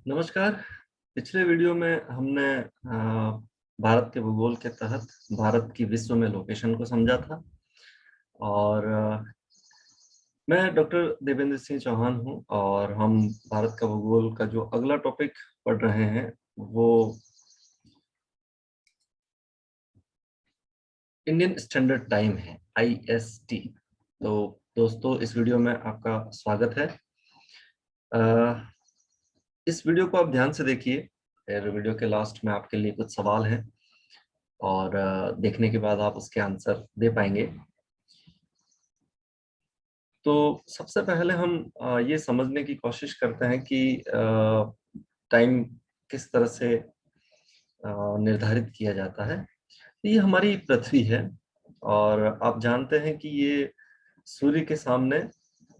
नमस्कार। पिछले वीडियो में हमने भारत के भूगोल के तहत भारत की विश्व में लोकेशन को समझा था और मैं डॉक्टर देवेंद्र सिंह चौहान हूं और हम भारत का भूगोल का जो अगला टॉपिक पढ़ रहे हैं वो इंडियन स्टैंडर्ड टाइम है, IST। तो दोस्तों, इस वीडियो में आपका स्वागत है। इस वीडियो को आप ध्यान से देखिए। फिर वीडियो के लास्ट में आपके लिए कुछ सवाल हैं और देखने के बाद आप उसके आंसर दे पाएंगे। तो सबसे पहले हम ये समझने की कोशिश करते हैं कि टाइम किस तरह से निर्धारित किया जाता है। ये हमारी पृथ्वी है और आप जानते हैं कि ये सूर्य के सामने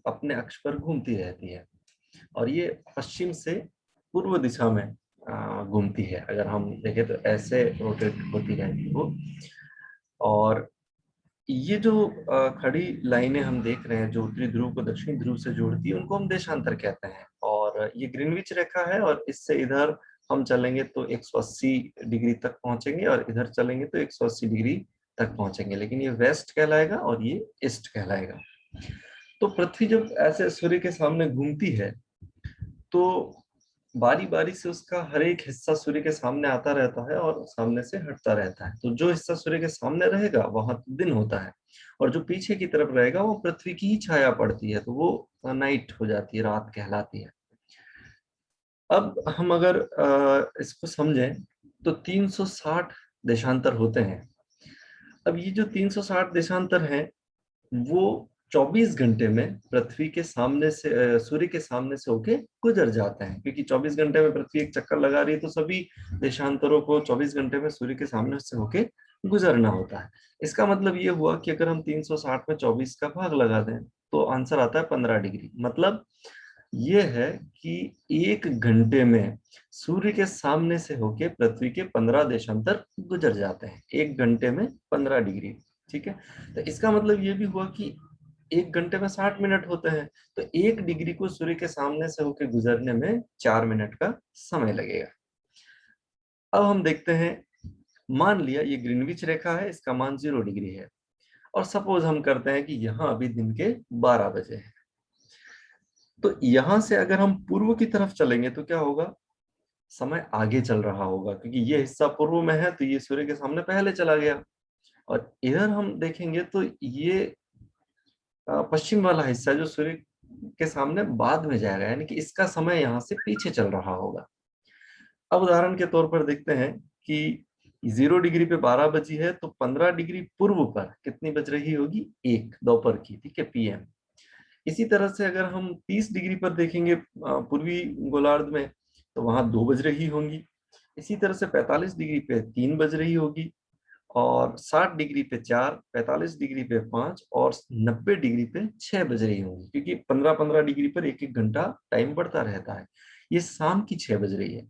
अपने अक्ष पर घूमती रहती है और ये पश्चिम से पूर्व दिशा में घूमती है। अगर हम देखें तो ऐसे रोटेट होती रहती है वो। और ये जो खड़ी लाइनें हम देख रहे हैं जो उत्तरी ध्रुव को दक्षिणी ध्रुव से जोड़ती है, उनको हम देशांतर कहते हैं। और ये ग्रीनविच रेखा है और इससे इधर हम चलेंगे तो 180 डिग्री तक पहुंचेंगे और इधर चलेंगे तो 180 डिग्री तक पहुंचेंगे, लेकिन ये वेस्ट कहलाएगा और ये ईस्ट कहलाएगा। तो पृथ्वी जब ऐसे सूर्य के सामने घूमती है तो बारी बारी से उसका हर एक हिस्सा सूर्य के सामने आता रहता है और सामने से हटता रहता है। तो जो हिस्सा सूर्य के सामने रहेगा वहां दिन होता है और जो पीछे की तरफ रहेगा वो पृथ्वी की ही छाया पड़ती है, तो वो नाइट हो जाती है, रात कहलाती है। अब हम अगर इसको समझें तो 360 देशांतर होते हैं। अब ये जो 360 देशांतर हैं वो 24 घंटे में पृथ्वी के सामने से सूर्य के सामने से होके गुजर जाते हैं, क्योंकि 24 घंटे में पृथ्वी एक चक्कर लगा रही है तो सभी देशांतरों को 24 घंटे में सूर्य के सामने से होके गुजरना होता है। इसका मतलब ये हुआ कि अगर हम 360 में 24 का भाग लगा दें तो आंसर आता है 15 डिग्री। मतलब ये है कि एक घंटे में सूर्य के सामने से होके पृथ्वी के 15 देशांतर गुजर जाते हैं, एक घंटे में 15 डिग्री। ठीक है, तो इसका मतलब ये भी हुआ कि एक घंटे में 60 मिनट होते हैं, तो एक डिग्री को सूर्य के सामने से होकर गुजरने में 4 मिनट का समय लगेगा। अब हम देखते हैं, मान लिया ये ग्रीनविच रेखा है, इसका मान 0 डिग्री है और सपोज हम करते हैं कि यहाँ अभी दिन के 12 बजे है। तो यहां से अगर हम पूर्व की तरफ चलेंगे तो क्या होगा, समय आगे चल रहा होगा, क्योंकि ये हिस्सा पूर्व में है तो ये सूर्य के सामने पहले चला गया। और इधर हम देखेंगे तो ये पश्चिम वाला हिस्सा जो सूर्य के सामने बाद में जाएगा, यानी कि इसका समय यहाँ से पीछे चल रहा होगा। अब उदाहरण के तौर पर देखते हैं कि 0 डिग्री पे 12 बजी है तो 15 डिग्री पूर्व पर कितनी बज रही होगी, 1 दोपहर की, ठीक है, PM। इसी तरह से अगर हम 30 डिग्री पर देखेंगे पूर्वी गोलार्ध में तो वहां 2 बज रही होंगी। इसी तरह से 45 डिग्री पे 3 बज रही होगी और 60 डिग्री पे 4, 45 डिग्री पे 5 और 90 डिग्री पे 6 बज रही होंगी, क्योंकि 15-15 डिग्री पर एक एक घंटा टाइम बढ़ता रहता है। ये शाम की 6 बज रही है।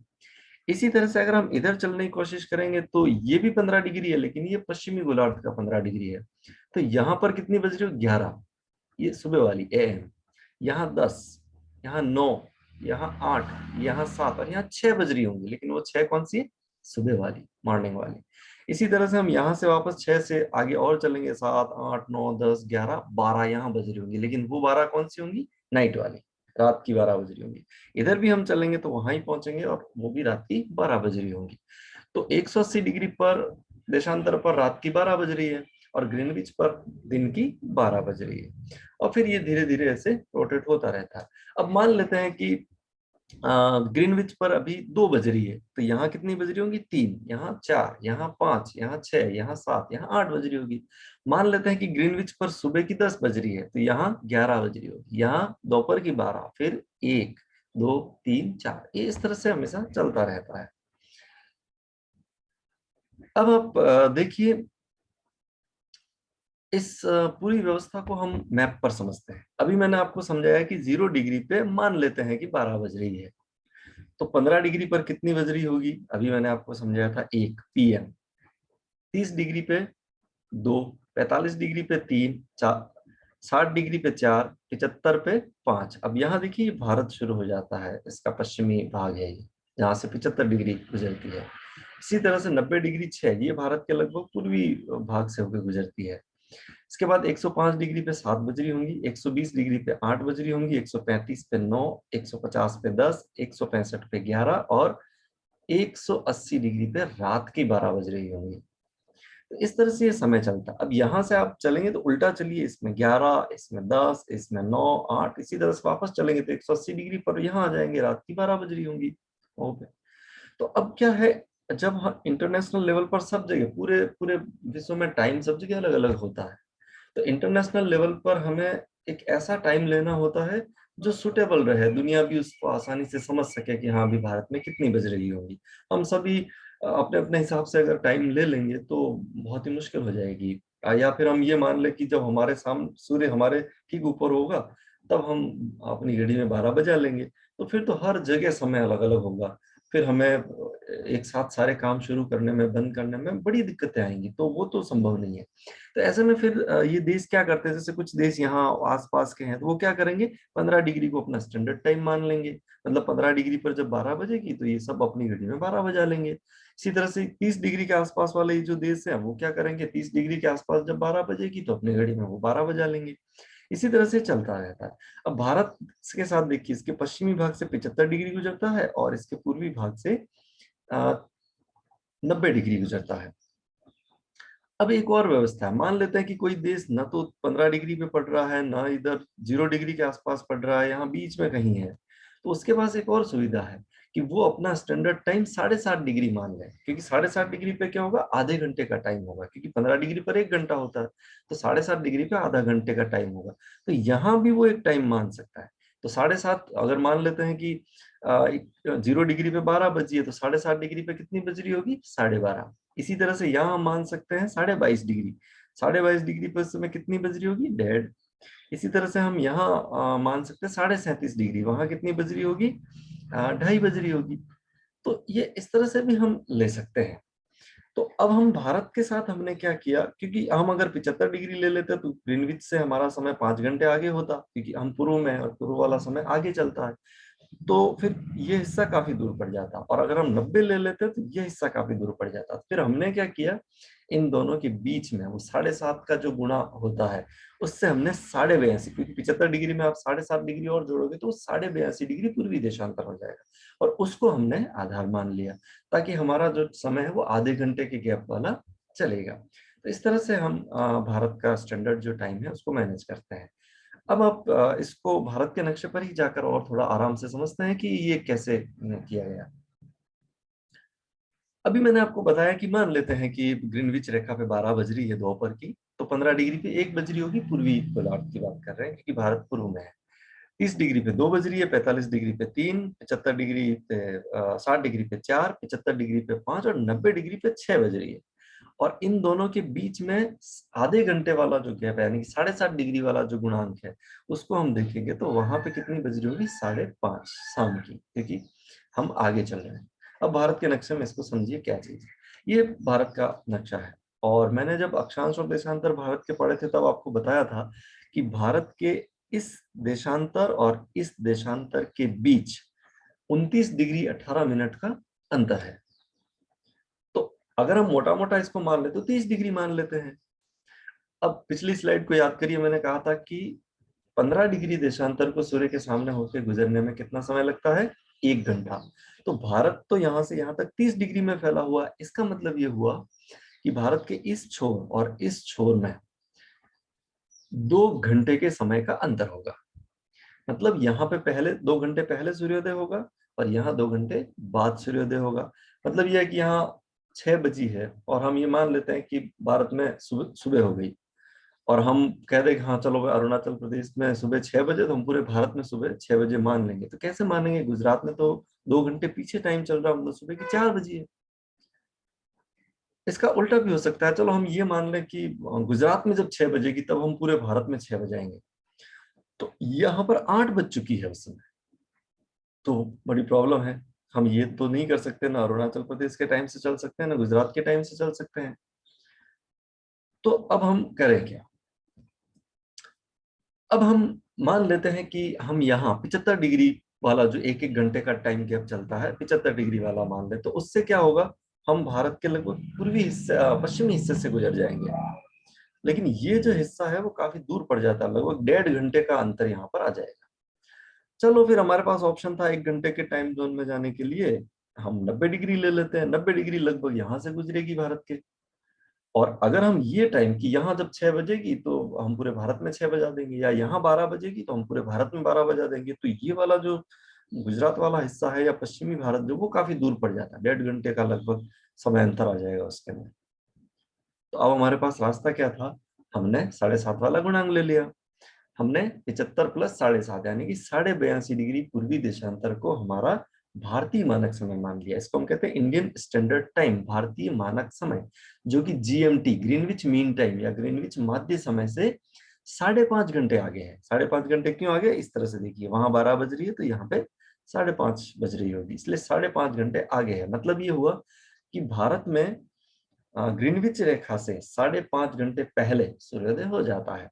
इसी तरह से अगर हम इधर चलने की कोशिश करेंगे तो ये भी 15 डिग्री है, लेकिन ये पश्चिमी गोलार्ध का 15 डिग्री है। तो यहाँ पर कितनी बज रही हो, 11, ये सुबह वाली AM। यहाँ 10, यहाँ 9, यहाँ 8, यहाँ 7 और यहाँ 6 बज रही होंगी, लेकिन वो 6 कौन सी है, सुबह वाली, मॉर्निंग वाली। इसी तरह से हम यहाँ से वापस 6 से आगे और चलेंगे, 7, 8, 9, 10, 11, 12 यहाँ बज रही होंगी, लेकिन वो 12 कौन सी होंगी, नाइट वाली, रात की 12 बज रही होंगी। इधर भी हम चलेंगे तो वहां ही पहुंचेंगे और वो भी रात की 12 बज रही होंगी। तो 180 डिग्री पर देशांतर पर रात की 12 बज रही है और ग्रीनविच पर दिन की 12 बज रही है। और फिर ये धीरे धीरे ऐसे रोटेट होता रहता है। अब मान लेते हैं कि ग्रीनविच पर अभी 2 बज रही है, तो यहाँ कितनी बज रही होंगी, 3, यहाँ 4, यहाँ 5, यहाँ 6, यहाँ 7, यहाँ 8 बज रही होगी। मान लेते हैं कि ग्रीनविच पर सुबह की 10 बज रही है, तो यहाँ 11 बज रही होगी, यहाँ दोपहर की 12, फिर 1, 2, 3, 4, ये इस तरह से हमेशा चलता रहता है। अब आप देखिए, इस पूरी व्यवस्था को हम मैप पर समझते हैं। अभी मैंने आपको समझाया कि 0 डिग्री पे मान लेते हैं कि 12 बज रही है, तो 15 डिग्री पर कितनी बज रही होगी, अभी मैंने आपको समझाया था 1 PM। 30 डिग्री पे 2, 45 डिग्री पे 3, 4, 60 डिग्री पे 4, 75 पे 5। अब यहाँ देखिए भारत शुरू हो जाता है, इसका पश्चिमी भाग है ये, जहाँ से 75 डिग्री गुजरती है। इसी तरह से 90 डिग्री 6, ये भारत के लगभग पूर्वी भाग से होकर गुजरती है। इसके बाद 105 डिग्री पे 7 बजरी होंगी, 120 डिग्री पे 8 बजरी होंगी, 135 पे 9, 150 पे 10, 165 पे 11 और 180 डिग्री पे रात की 12 बज रही होंगी। तो इस तरह से ये समय चलता है। अब यहाँ से आप चलेंगे तो उल्टा चलिए, इसमें 11, इसमें 10, इसमें 9, 8, इसी तरह से वापस चलेंगे तो 180 डिग्री पर यहाँ आ जाएंगे, रात की 12 बज रही होंगी। ओके, तो अब क्या है, जब हम इंटरनेशनल लेवल पर सब जगह पूरे पूरे विश्व में टाइम सब जगह अलग अलग होता है, तो इंटरनेशनल लेवल पर हमें एक ऐसा टाइम लेना होता है जो सुटेबल रहे, दुनिया भी उसको आसानी से समझ सके कि हाँ अभी भारत में कितनी बज रही होगी। हम सभी अपने अपने हिसाब से अगर टाइम ले लेंगे तो बहुत ही मुश्किल हो जाएगी। या फिर हम ये मान ले कि जब हमारे सामने सूर्य हमारे ठीक ऊपर होगा तब हम अपनी घड़ी में 12 बजा लेंगे, तो फिर तो हर जगह समय अलग अलग होगा। फिर हमें एक साथ सारे काम शुरू करने में बंद करने में बड़ी दिक्कतें आएंगी, तो वो तो संभव नहीं है। तो ऐसे में फिर ये देश क्या करते हैं, जैसे कुछ देश यहाँ आसपास के हैं तो वो क्या करेंगे, 15 डिग्री को अपना स्टैंडर्ड टाइम मान लेंगे। मतलब 15 डिग्री पर जब 12 बजेगी तो ये सब अपनी घड़ी में 12 बजा लेंगे। इसी तरह से 30 डिग्री के आसपास वाले जो देश है वो क्या करेंगे, 30 डिग्री के आसपास जब 12 बजेगी तो अपनी घड़ी में वो 12 बजा लेंगे। इसी तरह से चलता रहता है। अब भारत के साथ देखिए, इसके पश्चिमी भाग से 75 डिग्री गुजरता है और इसके पूर्वी भाग से 90 डिग्री गुजरता है। अब एक और व्यवस्था है, मान लेते हैं कि कोई देश ना तो 15 डिग्री पे पड़ रहा है, ना इधर 0 डिग्री के आसपास पड़ रहा है, यहाँ बीच में कहीं है, तो उसके पास एक और सुविधा है कि वो अपना स्टैंडर्ड टाइम 7.5 डिग्री मान ले, क्योंकि 7.5 डिग्री पे क्या होगा, आधे घंटे का टाइम होगा, क्योंकि 15 डिग्री पर 1 घंटा होता है, तो 7.5 डिग्री पे आधा घंटे का टाइम होगा। तो यहाँ भी वो एक टाइम मान सकता है। तो 7.5 अगर मान लेते हैं कि 0 डिग्री पे 12 बजी है, तो 7.5 डिग्री पे कितनी बज रही होगी, 12.5। इसी तरह से यहाँ हम मान सकते हैं 22.5 डिग्री, 22.5 डिग्री पर इस समय कितनी बज रही होगी, 1:30। इसी तरह से हम यहाँ मान सकते हैं 37.5 डिग्री, वहां कितनी बज रही होगी, 2:30 बज रही होगी। तो ये इस तरह से भी हम ले सकते हैं। तो अब हम भारत के साथ हमने क्या किया, क्योंकि हम अगर 75 डिग्री ले लेते तो ग्रीनविच से हमारा समय 5 घंटे आगे होता, क्योंकि हम पूर्व में हैं और पूर्व वाला समय आगे चलता है, तो फिर ये हिस्सा काफी दूर पड़ जाता। और अगर हम 90 ले लेते तो ये हिस्सा काफी दूर पड़ जाता। फिर हमने क्या किया, इन दोनों के बीच में वो 7.5 का जो गुणा होता है उससे हमने 82.5, क्योंकि 75 डिग्री में आप 7.5 डिग्री और जोड़ोगे तो 82.5 डिग्री पूर्वी देशांतर हो जाएगा, और उसको हमने आधार मान लिया, ताकि हमारा जो समय है वो आधे घंटे के गैप वाला चलेगा। तो इस तरह से हम भारत का स्टैंडर्ड जो टाइम है उसको मैनेज करते हैं। अब आप इसको भारत के नक्शे पर ही जाकर और थोड़ा आराम से समझते हैं कि ये कैसे किया गया। अभी मैंने आपको बताया कि मान लेते हैं कि ग्रीनविच रेखा पे 12 बज रही है दोपहर की, तो 15 डिग्री पे 1 बज रही होगी, पूर्वी गोलार्ध की बात कर रहे हैं क्योंकि भारत पूर्व में है। 30 डिग्री पे 2 बज रही है, 45 डिग्री पे 3, 75 डिग्री पे 60 डिग्री पे 4, 75 डिग्री पे 5 और 90 डिग्री पे 6 बज रही है। और इन दोनों के बीच में आधे घंटे वाला जो गैप है, यानी कि 7.5 डिग्री वाला जो गुणांक है, उसको हम देखेंगे तो वहां पे कितनी बज रही होगी, 5:30 शाम की, क्योंकि हम आगे चल रहे हैं। अब भारत के नक्शे में इसको समझिए क्या चीज है। ये भारत का नक्शा है, और मैंने जब अक्षांश और देशांतर भारत के पढ़े थे तब आपको बताया था कि भारत के इस देशांतर और इस देशांतर के बीच 29 डिग्री 18 मिनट का अंतर है। तो अगर हम मोटा मोटा इसको मान ले तो 30 डिग्री मान लेते हैं। अब पिछली स्लाइड को याद करिए, मैंने कहा था कि 15 डिग्री देशांतर को सूर्य के सामने होकर गुजरने में कितना समय लगता है, 1 घंटा। तो भारत तो यहां से यहां तक 30 डिग्री में फैला हुआ है। इसका मतलब ये हुआ कि भारत के इस छोर और इस छोर में 2 घंटे के समय का अंतर होगा। मतलब यहाँ पे पहले 2 घंटे पहले सूर्योदय होगा और यहाँ 2 घंटे बाद सूर्योदय होगा। मतलब यह है कि यहाँ 6 बजी है और हम ये मान लेते हैं कि भारत में सुबह सुबह हो गई, और हम कह दें कि हाँ चलो भाई अरुणाचल प्रदेश में सुबह 6 बजे, तो हम पूरे भारत में सुबह 6 बजे मान लेंगे। तो कैसे मानेंगे, गुजरात में तो 2 घंटे पीछे टाइम चल रहा है, मतलब सुबह की 4 बजी है। इसका उल्टा भी हो सकता है, चलो हम ये मान लें कि गुजरात में जब 6 बजेगी तब हम पूरे भारत में 6 बजाएंगे, तो यहाँ पर 8 बज चुकी है उस समय। तो बड़ी प्रॉब्लम है, हम ये तो नहीं कर सकते, ना अरुणाचल प्रदेश के टाइम से चल सकते हैं ना गुजरात के टाइम से चल सकते हैं। तो अब हम करें क्या, अब हम मान लेते हैं कि हम यहाँ 75 डिग्री वाला जो एक एक घंटे का टाइम गैप चलता है, 75 डिग्री वाला मान ले, तो उससे क्या होगा, हम भारत के लगभग पूर्वी हिस्से पश्चिमी हिस्से से गुजर जाएंगे। लेकिन ये जो हिस्सा है वो काफी दूर पड़ जाता है, लगभग 1.5 घंटे का अंतर यहाँ पर आ जाएगा। चलो फिर हमारे पास ऑप्शन था 1 घंटे के टाइम जोन में जाने के लिए, हम 90 डिग्री ले लेते हैं। 90 डिग्री लगभग यहाँ से गुजरेगी भारत के। और अगर हम ये टाइम कि यहाँ जब 6 बजेगी तो हम पूरे भारत में 6 बजा देंगे, या यहाँ 12 बजेगी तो हम पूरे भारत में 12 बजा देंगे, तो ये वाला जो गुजरात वाला हिस्सा है या पश्चिमी भारत जो, वो काफी दूर पड़ जाता है। 1.5 घंटे का लगभग समय अंतर आ जाएगा उसके अंदर। तो अब हमारे पास रास्ता क्या था, हमने 7.5 वाला गुणांक ले लिया। हमने 75 प्लस 7.5 यानी कि 82.5 डिग्री पूर्वी देशांतर को हमारा भारतीय मानक समय मान लिया। इसको हम कहते हैं इंडियन स्टैंडर्ड टाइम, भारतीय मानक समय, जो कि जीएमटी, ग्रीनविच मीन टाइम या ग्रीनविच माध्य समय से 5.5 घंटे आगे है। 5.5 घंटे क्यों आगे, इस तरह से देखिए, वहां 12 बज रही है तो यहाँ पे 5:30 बज रही होगी, इसलिए 5.5 घंटे आगे है। मतलब ये हुआ कि भारत में ग्रीनविच रेखा से 5.5 घंटे पहले सूर्योदय हो जाता है।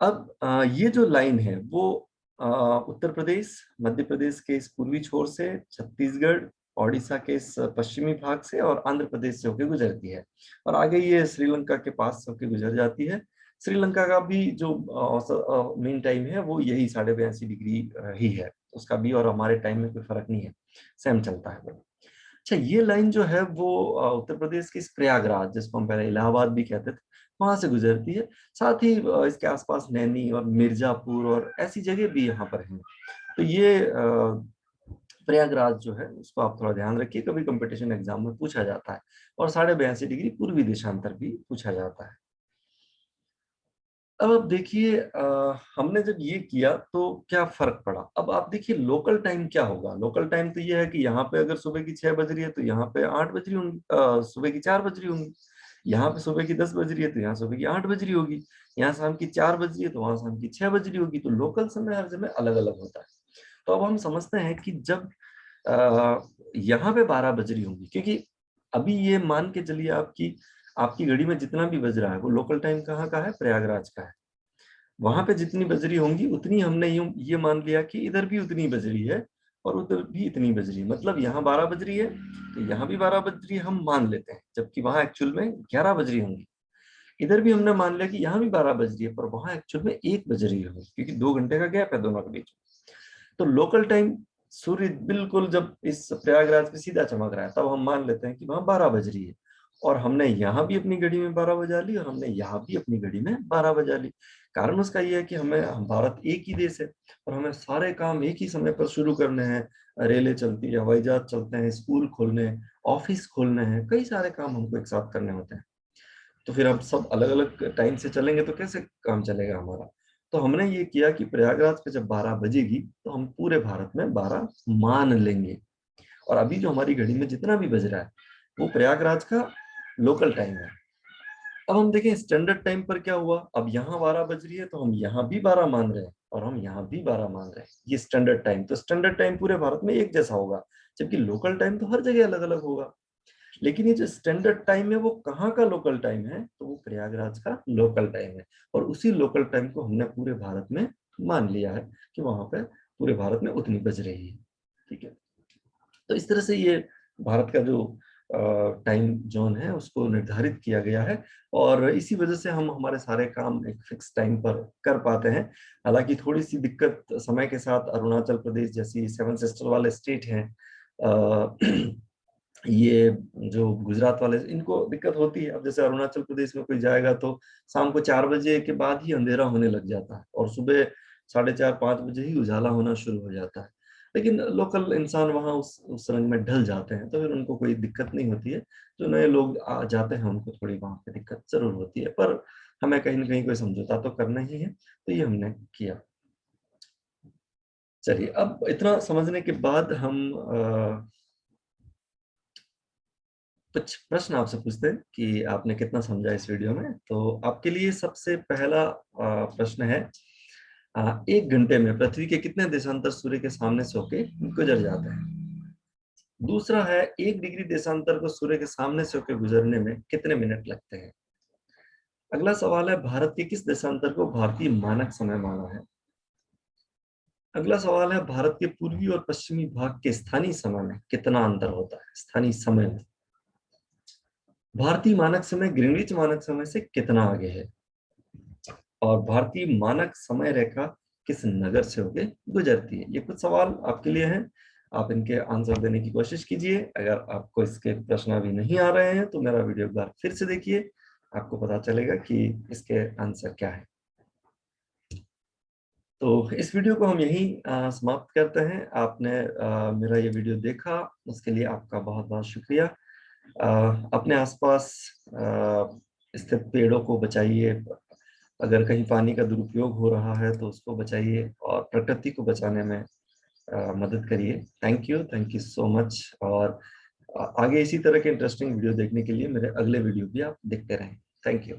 अब ये जो लाइन है वो उत्तर प्रदेश, मध्य प्रदेश के इस पूर्वी छोर से, छत्तीसगढ़, ओडिशा के इस पश्चिमी भाग से और आंध्र प्रदेश से होकर गुजरती है, और आगे ये श्रीलंका के पास होकर गुजर जाती है। श्रीलंका का भी जो मेन टाइम है वो यही 82.5 डिग्री ही है, उसका भी और हमारे टाइम में कोई फर्क नहीं है, सेम चलता है वो। अच्छा, ये लाइन जो है वो उत्तर प्रदेश की इस प्रयागराज, जिसको हम पहले इलाहाबाद भी कहते थे, वहां से गुजरती है। साथ ही इसके आसपास नैनी और मिर्जापुर और ऐसी जगह भी यहाँ पर हैं। तो ये प्रयागराज जो है उसको आप थोड़ा ध्यान रखिए, कभी कंपटीशन एग्जाम में पूछा जाता है। और 82.5 डिग्री पूर्वी देशांतर भी पूछा जाता है। अब आप देखिए, हमने जब ये किया तो क्या फर्क पड़ा। अब आप देखिए लोकल टाइम क्या होगा। लोकल टाइम तो ये है कि यहाँ पे अगर सुबह की 6 बज रही है तो यहाँ पे 8 बज रही होंगी, सुबह की 4 बज रही होंगी। यहाँ पे सुबह की 10 बज रही है तो यहाँ सुबह की 8 बज रही होगी। यहाँ शाम की 4 बज रही है तो वहां शाम की 6 बज रही होगी। तो लोकल समय हर जगह अलग अलग होता है। तो अब हम समझते हैं कि जब यहाँ पे 12 बज रही होंगी, क्योंकि अभी ये मान के चलिए आपकी आपकी घड़ी में जितना भी बज रहा है वो लोकल टाइम कहाँ का है, प्रयागराज का है। वहां पे जितनी बज रही होंगी उतनी हमने ये मान लिया कि इधर भी उतनी बज रही है और उधर भी इतनी बज रही है। मतलब यहाँ 12 बज रही है तो यहाँ भी 12 बज रही है, हम मान लेते हैं, जबकि वहां एक्चुअल में 11 बज रही होंगी। इधर भी हमने मान लिया कि यहाँ भी 12 बज रही है पर वहां एक्चुअल में 1 बज रही होगी, क्योंकि 2 घंटे का गैप है दोनों के बीच। तो लोकल टाइम, सूर्य बिल्कुल जब इस प्रयागराज पे सीधा चमक रहा है तब हम मान लेते हैं कि वहां 12 बज रही है। और हमने यहाँ भी अपनी घड़ी में 12 बजा ली और हमने यहाँ भी अपनी घड़ी में 12 बजा ली। कारण उसका ये है कि हम भारत एक ही देश है और हमें सारे काम एक ही समय पर शुरू करने हैं। रेलें चलती है, हवाई जहाज चलते हैं, स्कूल खोलने हैं, ऑफिस खोलने हैं, कई सारे काम हमको एक साथ करने होते हैं। तो फिर हम सब अलग अलग टाइम से चलेंगे तो कैसे काम चलेगा हमारा। तो हमने ये किया कि प्रयागराज पे जब 12 बजेगी तो हम पूरे भारत में 12 मान लेंगे। और अभी जो हमारी घड़ी में जितना भी बज रहा है वो प्रयागराज का लोकल टाइम है। अब हम देखें स्टैंडर्ड टाइम पर क्या हुआ। अब यहाँ 12 बज रही है तो हम यहाँ भी 12 मान रहे हैं और हम यहाँ भी 12 मान रहे हैं। ये स्टैंडर्ड टाइम, तो स्टैंडर्ड टाइम पूरे भारत में एक जैसा होगा, जबकि लोकल टाइम तो हर जगह अलग अलग होगा। लेकिन ये जो स्टैंडर्ड टाइम है वो कहाँ का लोकल टाइम है, तो वो प्रयागराज का लोकल टाइम है। और उसी लोकल टाइम को हमने पूरे भारत में मान लिया है कि वहां पे पूरे भारत में उतनी बज रही है। ठीक है, तो इस तरह से ये भारत का जो टाइम जोन है उसको निर्धारित किया गया है। और इसी वजह से हम हमारे सारे काम एक फिक्स टाइम पर कर पाते हैं। हालांकि थोड़ी सी दिक्कत समय के साथ अरुणाचल प्रदेश जैसी 7 सिस्टर वाले स्टेट हैं, ये जो गुजरात वाले, इनको दिक्कत होती है। अब जैसे अरुणाचल प्रदेश में कोई जाएगा तो शाम को 4 बजे के बाद ही अंधेरा होने लग जाता है और सुबह 4:30-5 बजे ही उजाला होना शुरू हो जाता है। लेकिन लोकल इंसान वहाँ उस रंग में ढल जाते हैं तो फिर उनको कोई दिक्कत नहीं होती है। जो नए लोग आ जाते हैं उनको थोड़ी वहाँ पे दिक्कत जरूर होती है, पर हमें कहीं ना कहीं कोई समझौता तो करना ही है, तो ये हमने किया। चलिए, अब इतना समझने के बाद हम कुछ प्रश्न आपसे पूछते हैं कि आपने कितना समझा इस वीडियो में। तो आपके लिए सबसे पहला प्रश्न है, 1 घंटे में पृथ्वी के कितने देशांतर सूर्य के सामने से होके गुजर जाते हैं। दूसरा है, 1 डिग्री देशांतर को सूर्य के सामने से होकर गुजरने में कितने मिनट लगते हैं। अगला सवाल है, भारत के किस देशांतर को भारतीय मानक समय माना है? अगला सवाल है, भारत के पूर्वी और पश्चिमी भाग के स्थानीय समय में कितना अंतर होता है? स्थानीय समय में भारतीय मानक समय ग्रीनविच मानक समय से कितना आगे है? और भारतीय मानक समय रेखा किस नगर से होकर गुजरती है? ये कुछ सवाल आपके लिए हैं, आप इनके आंसर देने की कोशिश कीजिए। अगर आपको इसके प्रश्न अभी नहीं आ रहे हैं तो मेरा वीडियो एक बार फिर से देखिए, आपको पता चलेगा कि इसके आंसर क्या है। तो इस वीडियो को हम यहीं समाप्त करते हैं। आपने मेरा ये वीडियो देखा, उसके लिए आपका बहुत बहुत शुक्रिया। अपने आसपास स्थित पेड़ों को बचाइए, अगर कहीं पानी का दुरुपयोग हो रहा है तो उसको बचाइए और प्रकृति को बचाने में मदद करिए। Thank you so much. और आगे इसी तरह के इंटरेस्टिंग वीडियो देखने के लिए मेरे अगले वीडियो भी आप देखते रहें। Thank you.